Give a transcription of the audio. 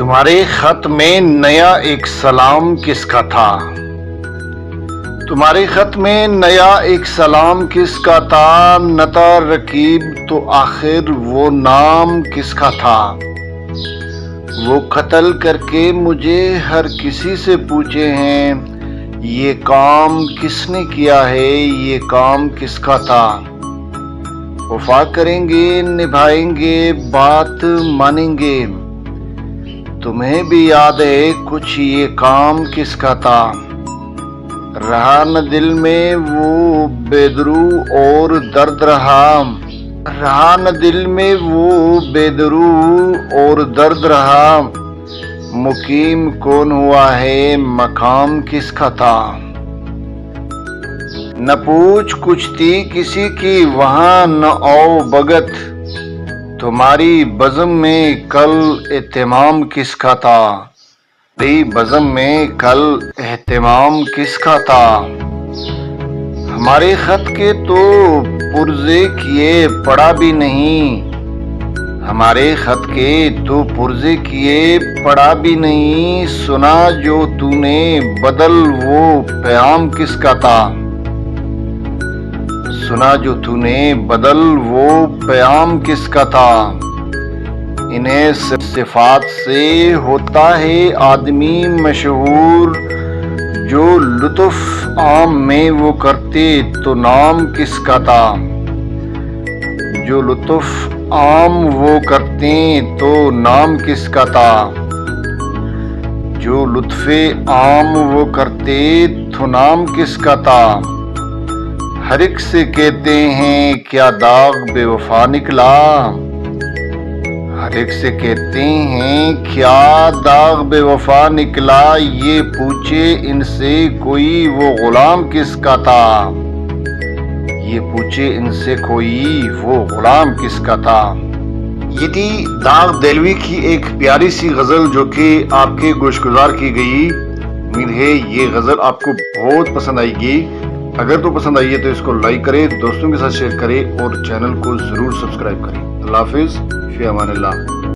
تمہارے خط میں نیا ایک سلام کس کا تھا؟ تمہارے خط میں نیا ایک سلام کس کا تھا؟ نتا رکیب تو آخر وہ نام کس کا تھا؟ وہ قتل کر کے مجھے ہر کسی سے پوچھے ہیں، یہ کام کس نے کیا ہے، یہ کام کس کا تھا؟ وفا کریں گے، نبھائیں گے، بات مانیں گے، تمہیں بھی یاد ہے کچھ یہ کام کس کا تھا؟ رہا نہ دل میں وہ بےدرو اور درد رہا نہ دل میں وہ بےدرو اور درد رہا، مقیم کون ہوا ہے، مقام کس کا تھا؟ نہ پوچھ کچھ تھی کسی کی وہاں نہ آؤ بھگت، تمہاری بزم میں کل اہتمام کس کا تھا؟ تمہاری بزم میں کل اہتمام کس کا تھا؟ ہمارے خط کے تو پرزے کیے پڑا بھی نہیں، ہمارے خط کے تو پرزے کیے پڑا بھی نہیں، سنا جو تو نے بدل وہ پیام کس کا تھا؟ سنا جو تو نے بدل وہ پیام کس کا تھا؟ انہیں صفات سے ہوتا ہے آدمی مشہور، جو لطف عام میں وہ کرتے تو نام کس کا تھا؟ جو لطف عام وہ کرتے تو نام کس کا تھا؟ جو لطف عام وہ کرتے تو نام کس کا تھا؟ ہر ایک سے کہتے ہیں کیا داغ بے وفا نکلا، ہر ایک سے کہتے ہیں کیا داغ بے وفا نکلا، یہ پوچھے ان سے کوئی وہ غلام کس کا تھا؟ یہ پوچھے ان سے کوئی وہ غلام کس کا تھا؟ یہ تھی داغ دہلوی کی ایک پیاری سی غزل جو کہ آپ کے گوش گزار کی گئی۔ امید ہے یہ غزل آپ کو بہت پسند آئے گی۔ اگر تو پسند آئی ہے تو اس کو لائک کریں، دوستوں کے ساتھ شیئر کریں اور چینل کو ضرور سبسکرائب کریں۔ اللہ حافظ، فی امان اللہ۔